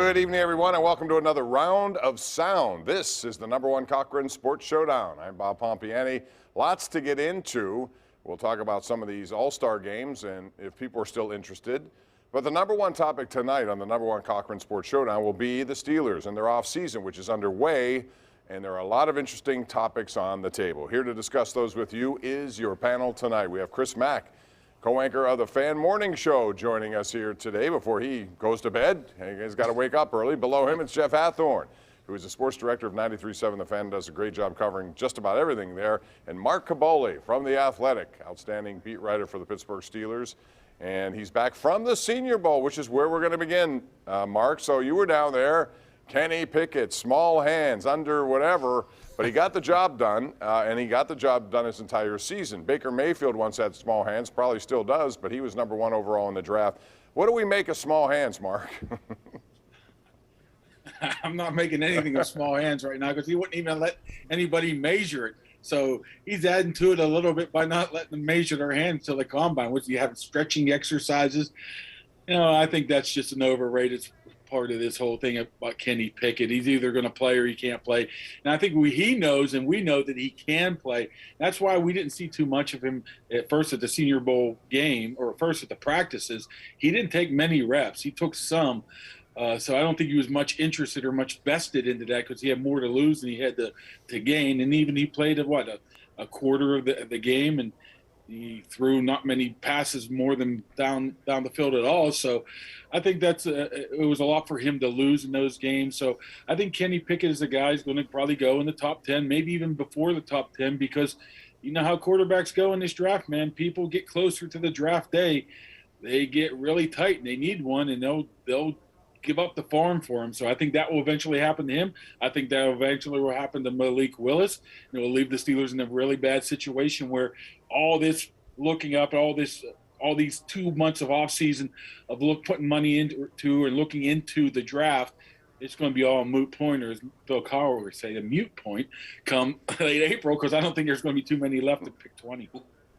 Good evening, everyone, and welcome to another round of sound. This is the #1 Cochran Sports Showdown. I'm Bob Pompeani. Lots to get into. We'll talk about some of these all-star games and if people are still interested. But the #1 topic tonight on the #1 Cochran Sports Showdown will be the Steelers and their off-season, which is underway. And there are a lot of interesting topics on the table. Here to discuss those with you is your panel tonight. We have Chris Mack, co-anchor of the Fan Morning Show, joining us here today before he goes to bed. He's got to wake up early. Below him, it's Jeff Hathhorn, who is the sports director of 93.7 The Fan, does a great job covering just about everything there. And Mark Kaboly from The Athletic, outstanding beat writer for the Pittsburgh Steelers. And he's back from the Senior Bowl, which is where we're going to begin, Mark. So you were down there. Kenny Pickett, small hands, under whatever, but he got the job done, and he got the job done his entire season. Baker Mayfield once had small hands, probably still does, but he was #1 overall in the draft. What do we make of small hands, Mark? I'm not making anything of small hands right now because he wouldn't even let anybody measure it. So he's adding to it a little bit by not letting them measure their hands till the combine, which you have stretching exercises. I think that's just an overrated part of this whole thing about Kenny Pickett. He's either going to play or he can't play. And I think he knows, and we know that he can play. That's why we didn't see too much of him at first at the Senior Bowl game or first at the practices. He didn't take many reps. He took some. So I don't think he was much interested or much vested into that because he had more to lose than he had to gain. And even he played a quarter of the game, and he threw not many passes more than down the field at all. So I think it was a lot for him to lose in those games. So I think Kenny Pickett is a guy who's going to probably go in the top 10, maybe even before the top 10, because you know how quarterbacks go in this draft, man. People get closer to the draft day. They get really tight, and they need one, and they'll give up the farm for him. So I think that will eventually happen to him. I think that eventually will happen to Malik Willis. It will leave the Steelers in a really bad situation where all this looking up, all these 2 months of offseason of putting money into and looking into the draft, it's going to be all a moot point, or as Bill Cowher would say, a mute point come late April, because I don't think there's going to be too many left to pick 20.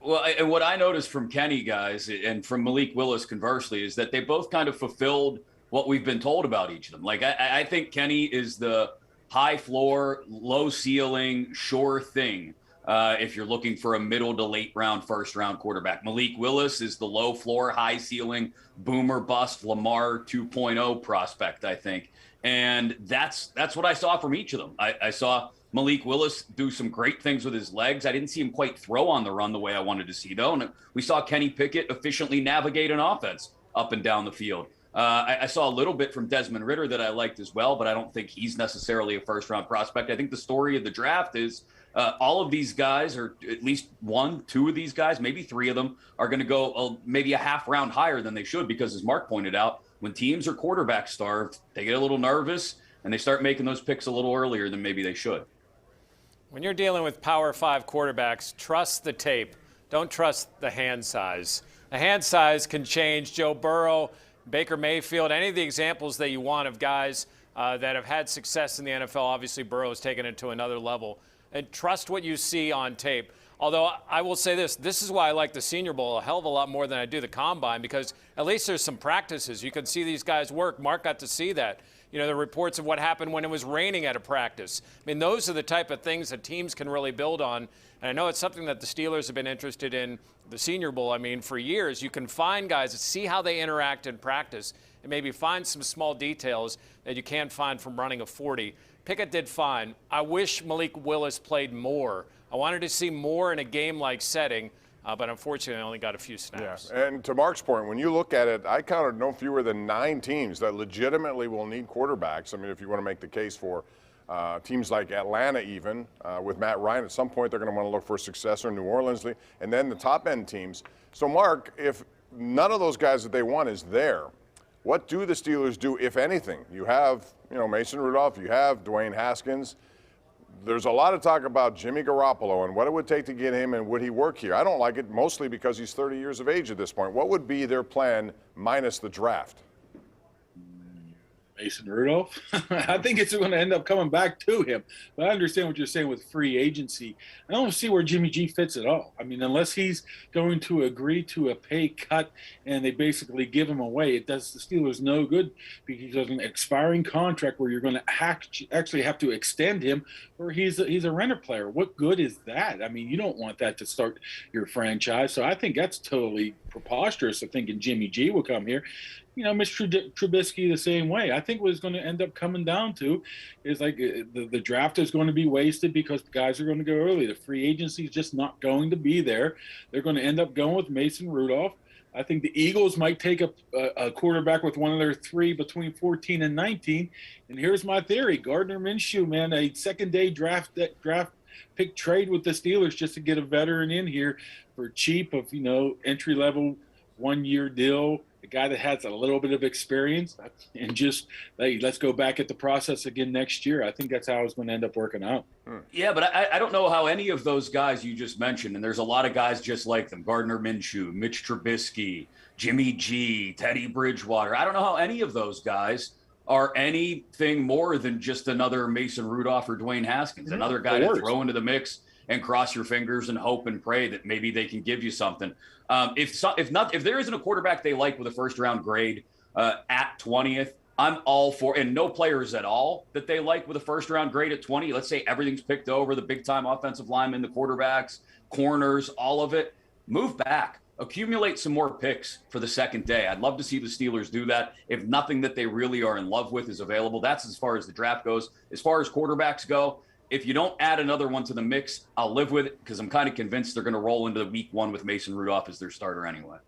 Well, and what I noticed from Kenny, guys, and from Malik Willis conversely, is that they both kind of fulfilled what we've been told about each of them. Like, I think Kenny is the high floor, low ceiling, sure thing if you're looking for a middle to late round, first round quarterback. Malik Willis is the low floor, high ceiling, boomer bust, Lamar 2.0 prospect, I think. And that's what I saw from each of them. I saw Malik Willis do some great things with his legs. I didn't see him quite throw on the run the way I wanted to see, though. And we saw Kenny Pickett efficiently navigate an offense up and down the field. I saw a little bit from Desmond Ridder that I liked as well, but I don't think he's necessarily a first-round prospect. I think the story of the draft is all of these guys, or at least 1, 2 of these guys, maybe 3 of them, are going to go maybe a half round higher than they should because, as Mark pointed out, when teams are quarterback starved, they get a little nervous and they start making those picks a little earlier than maybe they should. When you're dealing with Power 5 quarterbacks, trust the tape. Don't trust the hand size. The hand size can change. Joe Burrow, Baker Mayfield, any of the examples that you want of guys that have had success in the NFL. Obviously, Burrow has taken it to another level. And trust what you see on tape. Although I will say this is why I like the Senior Bowl a hell of a lot more than I do the Combine, because at least there's some practices. You can see these guys work. Mark got to see that. You know, the reports of what happened when it was raining at a practice. I mean, those are the type of things that teams can really build on. And I know it's something that the Steelers have been interested in, the Senior Bowl. I mean, for years, you can find guys, see how they interact in practice, and maybe find some small details that you can't find from running a 40. Pickett did fine. I wish Malik Willis played more. I wanted to see more in a game-like setting, but unfortunately I only got a few snaps. Yeah. And to Mark's point, when you look at it, I counted no fewer than 9 teams that legitimately will need quarterbacks. I mean, if you want to make the case for teams like Atlanta even, with Matt Ryan, at some point they're going to want to look for a successor, New Orleans, and then the top-end teams. So, Mark, if none of those guys that they want is there, what do the Steelers do, if anything? You have, Mason Rudolph, you have Dwayne Haskins. There's a lot of talk about Jimmy Garoppolo and what it would take to get him, and would he work here? I don't like it, mostly because he's 30 years of age at this point. What would be their plan minus the draft? Mason Rudolph. I think it's going to end up coming back to him. But I understand what you're saying with free agency. I don't see where Jimmy G fits at all. I mean, unless he's going to agree to a pay cut and they basically give him away, it does the Steelers no good, because of an expiring contract where you're going to actually have to extend him, or he's a renter player. What good is that? I mean, you don't want that to start your franchise. So I think that's totally preposterous of thinking Jimmy G will come here. You know, Mr. Trubisky the same way. I think what it's going to end up coming down to is like the draft is going to be wasted because guys are going to go early. The free agency is just not going to be there. They're going to end up going with Mason Rudolph. I think the Eagles might take a quarterback with one of their three between 14 and 19. And here's my theory. Gardner Minshew, man, a second-day draft pick trade with the Steelers just to get a veteran in here for cheap of, you know, entry-level one-year deal, a guy that has a little bit of experience, and just, hey, let's go back at the process again next year. I think that's how it's going to end up working out. Yeah, but I don't know how any of those guys you just mentioned, and there's a lot of guys just like them, Gardner Minshew, Mitch Trubisky, Jimmy G, Teddy Bridgewater. I don't know how any of those guys are anything more than just another Mason Rudolph or Dwayne Haskins, another guy to throw into the mix and cross your fingers and hope and pray that maybe they can give you something. If there isn't a quarterback they like with a first-round grade at 20th, I'm all for, and no players at all that they like with a first-round grade at 20. Let's say everything's picked over, the big-time offensive linemen, the quarterbacks, corners, all of it. Move back. Accumulate some more picks for the second day. I'd love to see the Steelers do that. If nothing that they really are in love with is available, that's as far as the draft goes. As far as quarterbacks go, if you don't add another one to the mix, I'll live with it, because I'm kind of convinced they're going to roll into week one with Mason Rudolph as their starter anyway.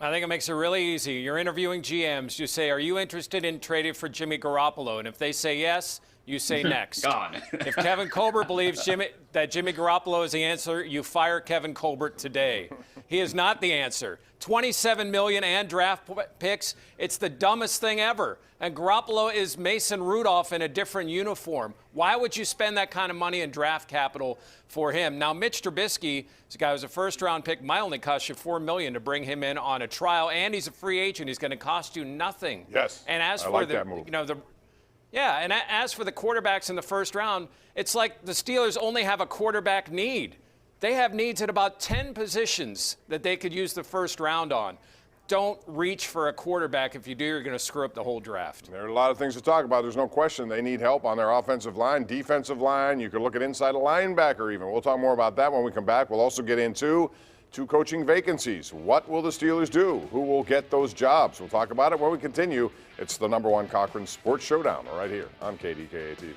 I think it makes it really easy. You're interviewing GMs. You say, are you interested in trading for Jimmy Garoppolo? And if they say yes, you say next. Gone. If Kevin Colbert believes that Jimmy Garoppolo is the answer, you fire Kevin Colbert today. He is not the answer. $27 million and draft picks, it's the dumbest thing ever. And Garoppolo is Mason Rudolph in a different uniform. Why would you spend that kind of money in draft capital for him? Now, Mitch Trubisky, this guy was a first-round pick, might only cost you $4 million to bring him in on a trial, and he's a free agent. He's going to cost you nothing. Yes, and as I for like the, that move. you know, and as for the quarterbacks in the first round, it's like the Steelers only have a quarterback need. They have needs at about 10 positions that they could use the first round on. Don't reach for a quarterback. If you do, you're going to screw up the whole draft. There are a lot of things to talk about. There's no question they need help on their offensive line, defensive line. You could look at inside a linebacker even. We'll talk more about that when we come back. We'll also get into two coaching vacancies. What will the Steelers do? Who will get those jobs? We'll talk about it when we continue. It's the #1 Cochran Sports Showdown right here on KDKA-TV.